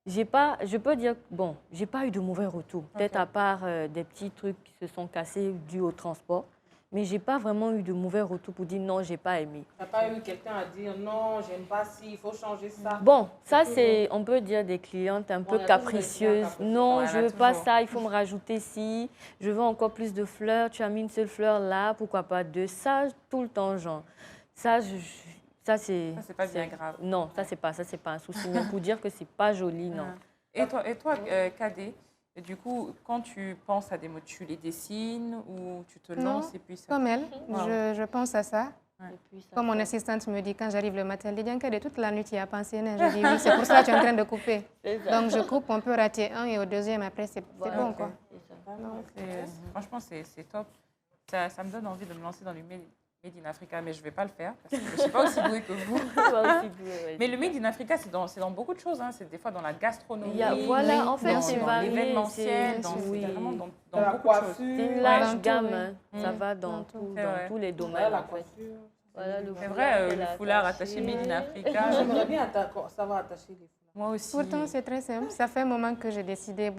S4: je peux dire, bon, j'ai pas eu de mauvais retours. Peut-être à part des petits trucs qui se sont cassés dus au transport. Mais je n'ai pas vraiment eu de mauvais retours pour dire non, je n'ai pas aimé.
S2: Tu n'as pas eu quelqu'un à dire non, j'aime pas ci, il faut changer ça.
S4: Bon, ça c'est, on peut dire des clientes un peu capricieuses. Non, je ne veux pas ça, il faut me rajouter ci. Je veux encore plus de fleurs, tu as mis une seule fleur là, pourquoi pas 2. Ça, tout le temps, genre. Ça, c'est...
S3: Ça, c'est pas bien grave.
S4: Non, ça, c'est pas un souci. Mais pour dire que c'est pas joli, non.
S3: Et toi Kadé, du coup, quand tu penses à des mots, tu les dessines ou tu te lances et puis ça...
S5: Comme elle, je pense à ça.
S3: Ouais.
S5: Comme mon assistante me dit quand j'arrive le matin, elle dit Kadé, toute la nuit tu y as pensé. Je dis oui, c'est pour ça que tu es en train de couper. Donc je coupe, on peut rater un et au deuxième après c'est bon quoi.
S3: Franchement, c'est top. Ça me donne envie de me lancer dans le Made in Africa, mais je ne vais pas le faire parce que je ne suis pas aussi douée que vous. Mais le Made in Africa, c'est dans beaucoup de choses. Hein. C'est des fois dans la gastronomie,
S4: voilà, en fait,
S3: dans
S4: c'est varié.
S3: l'événementiel, dans vraiment dans beaucoup de choses.
S4: C'est une large gamme. Ça va dans tous les domaines.
S2: La coiffure.
S4: Voilà,
S3: c'est vrai, le foulard attaché Made in Africa.
S2: J'aimerais bien savoir attacher les foulards.
S3: Moi aussi.
S5: Pourtant, c'est très simple. Ça fait un moment que j'ai décidé,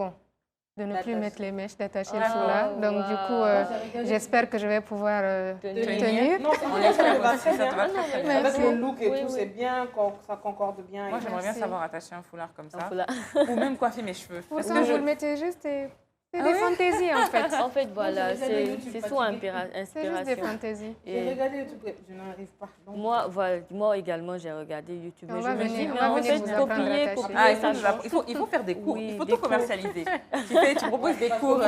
S5: de ne plus mettre les mèches, d'attacher le foulard. Donc, du coup, j'espère que je vais pouvoir tenir.
S2: Non,
S3: on espère aussi, ça te va très bien.
S2: Avec le look et tout, c'est bien, ça concorde bien.
S3: Moi, j'aimerais bien savoir attacher un foulard comme ça. Ou même coiffer mes cheveux.
S5: Pourtant, vous le mettez juste et C'est des fantaisies, en fait.
S4: En fait, voilà,
S2: j'ai regardé
S4: c'est
S2: YouTube
S4: sous
S2: fatiguée.
S5: C'est juste des
S4: inspiration.
S5: fantaisies.
S2: J'ai
S4: Et
S2: regardé YouTube, je n'arrive pas. Donc,
S4: moi également, j'ai regardé YouTube.
S5: On
S4: Et
S5: va
S4: je me
S5: venir-
S4: dis,
S5: on
S4: mais
S5: va
S4: en
S5: venir
S4: fait,
S5: vous apprendre à
S4: copier,
S5: tâcher.
S3: Ah,
S4: ça change.
S3: il faut faire des cours,
S4: Oui,
S3: il faut
S4: des
S3: tout
S4: cours.
S3: commercialiser. Tu proposes des cours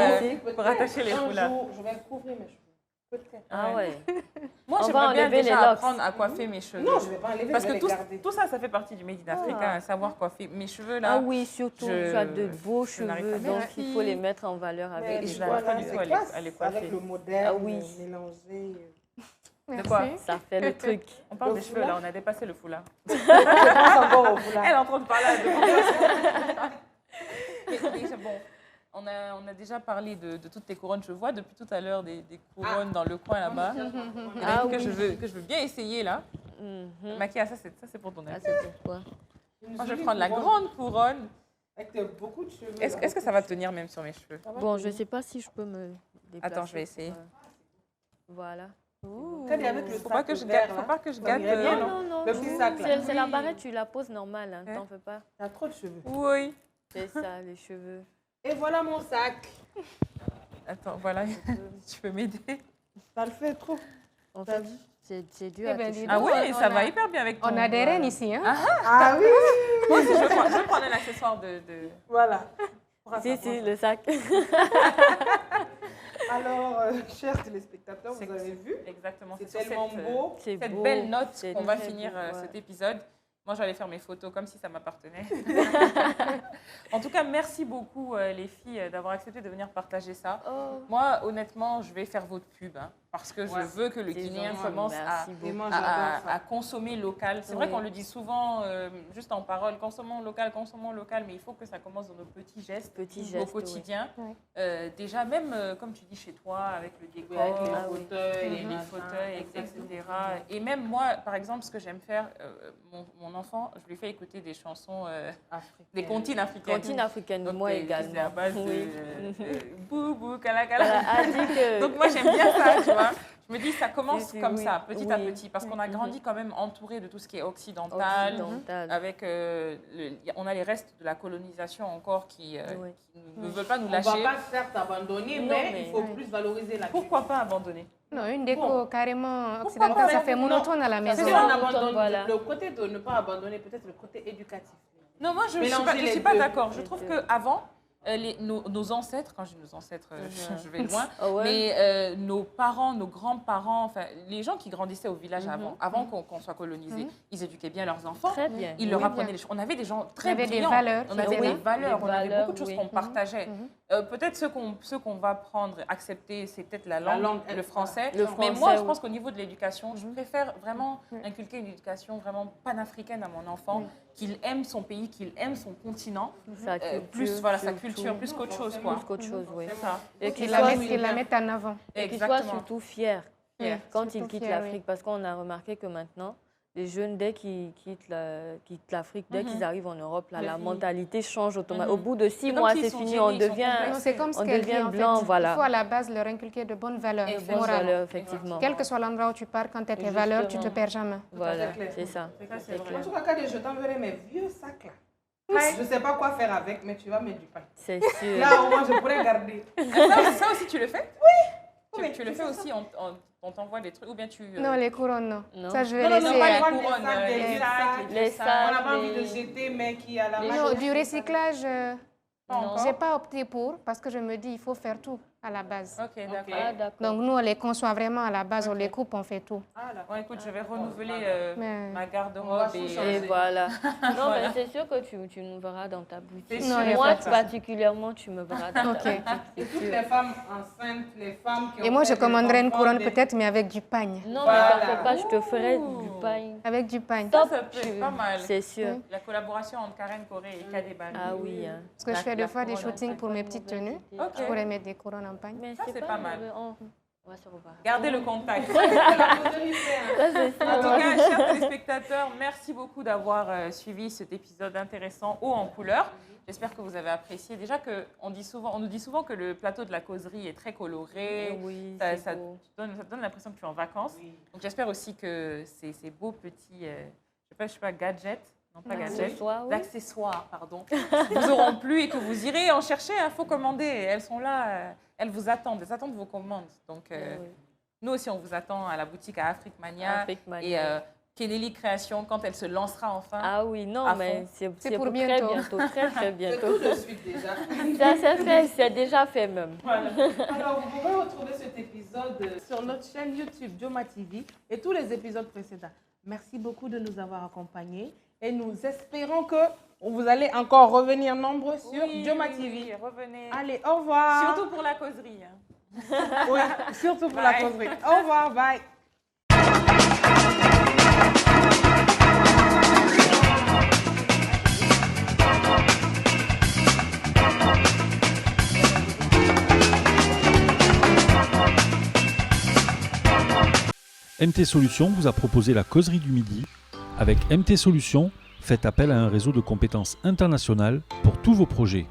S3: pour attacher les
S2: un
S3: foulards.
S2: jour, je vais couvrir mes cheveux. Peut-être.
S4: Ah ouais.
S3: Moi,
S4: On va
S3: j'aimerais bien
S4: enlever les
S3: déjà
S4: locks.
S3: apprendre à coiffer mes cheveux.
S2: Non, je ne vais pas enlever,
S3: Parce
S2: je vais
S3: que
S2: les garder.
S3: tout ça, ça fait partie du Made in Africa, savoir coiffer mes cheveux là.
S4: Ah oui, surtout,
S3: je-
S4: tu as de beaux
S3: je n'arrive
S4: cheveux,
S3: pas.
S4: donc
S3: Merci.
S4: il faut les mettre en valeur avec
S3: Et
S4: des
S3: je
S4: bois.
S3: n'arrive pas du
S2: c'est
S3: tout à les
S2: classe,
S3: coiffer.
S2: avec le moderne
S4: Ah oui.
S2: mélangé.
S3: De quoi?
S4: Ça fait le truc.
S3: On parle
S2: Le
S3: des cheveux là,
S2: foulard.
S3: on a dépassé le foulard.
S2: Je pense encore au foulard.
S3: Elle est en train de parler à deux. Déjà, bon, on a déjà parlé de toutes tes couronnes. Je vois depuis tout à l'heure des couronnes dans le coin là-bas. Il y en a
S4: Ah
S3: une que
S4: oui.
S3: je veux bien essayer là.
S4: Mhm.
S3: Maquia, ça c'est pour ton
S4: Ah,
S3: aide.
S4: c'est pourquoi.
S3: Moi, je vais prendre la grande couronne.
S2: Avec beaucoup de cheveux.
S3: Est-ce que ça va tenir même sur mes cheveux?
S4: Bon, je ne sais pas si je peux me déplacer.
S3: Attends, je vais essayer.
S4: Voilà.
S2: Quand il est avec le
S3: Faut pas
S2: sac
S3: que je
S2: vert,
S3: gâte.
S2: là,
S3: Faut pas que je
S2: ça
S3: gâte.
S2: irait bien,
S4: Non, non,
S2: Le
S4: non.
S2: petit sac, là.
S4: C'est la barrette, tu la poses normale, hein,
S3: Hein?
S4: t'en fais pas.
S2: T'as trop de cheveux.
S3: Oui.
S4: C'est ça, les cheveux.
S2: Et voilà mon sac.
S3: Attends, voilà. Tu peux m'aider?
S2: Ça le fait trop.
S4: En
S2: T'as
S4: fait,
S2: vu?
S4: c'est dur
S5: Eh
S4: à
S5: ben,
S4: toucher.
S5: dis
S3: Ah
S5: donc,
S3: oui,
S5: on
S3: ça
S5: a-
S3: va hyper bien avec ton...
S5: On a des reines ici, hein?
S2: Ah oui.
S3: Moi aussi, je prends un accessoire de...
S2: Voilà.
S4: Si, le sac.
S2: Alors, chers téléspectateurs, vous avez vu,
S3: Exactement.
S2: c'est
S3: sur
S2: tellement
S3: cette,
S2: beau.
S4: C'est
S3: cette
S4: beau.
S3: belle note
S4: C'est
S3: qu'on va
S4: très
S3: finir
S4: beau, ouais.
S3: cet épisode. Moi, j'allais faire mes photos comme si ça m'appartenait. En tout cas, merci beaucoup, les filles, d'avoir accepté de venir partager ça.
S4: Oh,
S3: Moi, honnêtement, je vais faire votre pub hein, parce que je
S2: Ouais.
S3: veux que le
S4: c'est
S3: Guinéen
S4: gentil,
S3: commence
S4: merci
S2: Et
S4: beaucoup.
S2: moi,
S3: à
S2: j'adore ça.
S3: consommer local. C'est vrai
S4: Oui.
S3: qu'on le dit souvent, juste en parole, consommons local, mais il faut que ça commence dans nos petits gestes
S4: Petit
S3: au
S4: geste.
S3: quotidien.
S5: Ouais.
S3: Déjà, même comme tu dis chez toi, avec le décor,
S2: Oui, avec les
S4: Ah oui.
S2: fauteuils,
S3: les
S2: machins,
S3: fauteuils, etc.
S2: exactement.
S3: Et même moi, par exemple, ce que j'aime faire, mon enfant, je lui fais écouter des chansons, des comptines africaines.
S4: Cantine africaine,
S3: Donc,
S4: moi
S3: c'est
S4: également.
S3: à base
S4: Oui.
S3: de boubou, kala
S4: Voilà,
S3: kala.
S4: a dit que...
S3: Donc moi j'aime bien ça, tu vois. Je me dis ça commence
S4: Si,
S3: comme
S4: oui,
S3: ça, petit à
S4: oui.
S3: petit, parce qu'on a grandi quand même entouré de tout ce qui est occidental.
S4: Occidental.
S3: Avec, on a les restes de la colonisation encore qui
S4: Oui.
S3: ne veulent pas nous
S2: On ne va
S3: lâcher.
S2: pas certes abandonner,
S4: Non,
S2: mais
S4: mais-
S2: il faut plus valoriser la
S3: Pourquoi pas abandonner?
S5: Non, une déco
S2: Bon.
S5: carrément
S3: Pourquoi
S5: occidentale,
S3: pas
S5: ça fait
S2: Non.
S5: monotone à la
S2: C'est
S5: maison.
S2: ça, on
S4: Voilà.
S2: abandonne.
S4: Voilà.
S2: Le côté de ne pas abandonner, peut-être le côté éducatif.
S3: Non, moi je ne
S2: Mélanger
S3: suis
S2: les
S3: pas
S2: deux.
S3: d'accord. Je
S4: Les
S3: trouve
S4: deux.
S3: qu'avant, nos ancêtres, quand je dis nos ancêtres, je vais loin,
S4: Ah ouais.
S3: mais nos parents, nos grands-parents, enfin les gens qui grandissaient au village avant qu'on soit colonisés, ils éduquaient bien leurs enfants.
S4: Très bien.
S3: Ils leur
S5: Oui,
S3: apprenaient
S5: bien.
S3: les choses. On avait des gens
S5: On
S3: très
S5: avait des
S3: brillants.
S5: valeurs.
S3: On avait
S4: Oui,
S3: des valeurs,
S4: des
S3: on avait
S4: valeurs,
S3: beaucoup de choses
S4: oui.
S3: qu'on partageait. Peut-être ceux qu'on va prendre, accepter, c'est peut-être la langue, le français.
S4: Le
S3: Mais
S4: français,
S3: moi, je
S4: oui.
S3: pense qu'au niveau de l'éducation, je préfère vraiment inculquer une éducation vraiment panafricaine à mon enfant, qu'il aime son pays, qu'il aime son continent,
S4: Sa culture,
S3: plus voilà, sa
S4: surtout.
S3: culture, plus qu'autre chose. Quoi.
S4: Plus qu'autre chose, oui.
S3: C'est ça.
S4: Et
S5: Qu'ils
S4: qu'il
S5: la mettent en avant.
S4: soit
S3: Exactement.
S4: surtout fier
S3: Fier.
S4: quand
S5: Surtout
S4: ils quittent
S5: fier,
S4: l'Afrique. Parce qu'on a remarqué que maintenant, les jeunes, dès qu'ils quittent l'Afrique, dès qu'ils arrivent en Europe, là, la mentalité change automatiquement. Au bout de 6
S3: comme
S4: mois,
S3: s'ils
S4: c'est
S3: sont
S4: fini,
S3: gênés,
S4: on
S3: ils sont
S4: devient...
S3: complexés.
S5: Non, c'est comme ce
S4: On
S5: qu'elle dit
S4: devient
S5: en
S4: blanc,
S5: fait.
S4: voilà.
S5: Il faut à la base leur inculquer de bonnes valeurs
S3: Exactement.
S5: morales.
S4: Voilà, effectivement.
S5: Quel que soit l'endroit où tu pars, quand tu as tes valeurs, tu ne te perds jamais.
S4: Voilà,
S2: fait clair.
S4: c'est ça.
S3: Ça, c'est vrai.
S2: En tout cas, Kade, je t'enverrai mes vieux sacs là. Je ne sais pas quoi faire avec, mais tu vas mettre du pain.
S4: C'est sûr.
S2: Là, au moins, je pourrais garder.
S3: Ça aussi, tu le fais? Oui. Tu le fais aussi, on t'envoie des trucs, ou bien tu...
S5: Non, les couronnes, non.
S4: Non.
S5: Ça, je vais
S3: Non, non,
S5: laisser.
S3: non, pas les
S2: Pas
S3: couronnes,
S2: sacs, des
S3: les
S2: vieux
S3: sacs,
S4: les
S3: sacs.
S4: sacs.
S2: On n'a pas envie de
S4: les-
S2: jeter, mais qui a la
S4: les-
S2: machine.
S5: Non, du recyclage,
S3: Non.
S5: je n'ai pas opté pour parce que je me dis il faut faire tout à la base.
S3: Ok, d'accord.
S4: Ah, d'accord.
S5: Donc nous, on les conçoit vraiment à la base, on les coupe, on fait tout.
S2: Ah, là.
S3: Bon, écoute, je vais renouveler
S5: Mais-
S3: ma
S2: On va
S3: garde-robe
S2: tout
S3: et...
S2: changer.
S4: Et voilà. Non,
S3: Voilà.
S4: mais c'est sûr que tu nous verras dans ta boutique.
S3: C'est
S5: sûr, y a
S4: Moi,
S5: pas de souci.
S4: particulièrement, tu me verras dans
S5: Ok.
S4: ta boutique.
S2: Et
S4: c'est
S2: toutes
S4: sûr.
S2: les femmes enceintes, les femmes qui ont
S5: Et moi,
S2: fait
S5: je
S2: des
S5: commanderai une
S2: enfants,
S5: couronne
S2: des-
S5: peut-être, mais avec du pagne.
S4: Non,
S2: Voilà.
S4: mais t'en fais pas, je te ferai du pain.
S5: Avec du pagne.
S3: Ça,
S4: Top,
S3: ça peut être pas mal.
S4: C'est sûr.
S3: La collaboration entre Karen Corée et Kadebani.
S4: Ah oui. Hein.
S5: Parce que je fais
S3: La
S5: des fois des
S3: couronne,
S5: shootings pour mes petites tenues.
S3: Ok.
S5: Je pourrais mettre des couronnes en pagne.
S4: Mais
S3: Ça, c'est pas mal.
S4: On va se revoir.
S3: Gardez le contact.
S4: Ça, c'est sûr.
S3: En tout cas, chers téléspectateurs, merci beaucoup d'avoir suivi cet épisode intéressant haut en couleur. J'espère que vous avez apprécié. Déjà on nous dit souvent que le plateau de la causerie est très coloré.
S4: Oui,
S3: Ça,
S4: c'est
S3: ça
S4: beau.
S3: donne l'impression que tu es en vacances. Donc j'espère aussi que ces beaux petits, je sais pas, gadgets Non, pas gadgets.
S4: Accessoires, oui.
S3: D'accessoires, pardon, vous auront plu et que vous irez en chercher, il faut commander. Elles sont là, elles vous attendent, elles attendent vos commandes. Donc,
S4: Oui.
S3: nous aussi, on vous attend à la boutique à Afrique Mania.
S4: Afrique Mania.
S3: Et Kenelly Création, quand elle se lancera enfin.
S4: Ah oui, non,
S3: à
S4: mais
S3: fond.
S4: c'est
S5: pour
S4: très
S5: bientôt.
S4: bientôt, très très
S2: C'est
S4: bientôt.
S2: tout de suite déjà.
S4: Ça c'est fait, c'est déjà fait même.
S2: Voilà. Alors, vous pouvez retrouver cet épisode sur notre chaîne YouTube Joma TV et tous les épisodes précédents. Merci beaucoup de nous avoir accompagnés et nous espérons que vous allez encore revenir nombreux sur Joma TV.
S3: Oui, revenez.
S2: Allez, au revoir.
S3: Surtout pour la causerie.
S2: Oui, surtout pour la
S3: Bye.
S2: causerie. Au revoir, bye.
S1: MT Solutions vous a proposé la causerie du midi. Avec MT Solutions, faites appel à un réseau de compétences internationales pour tous vos projets.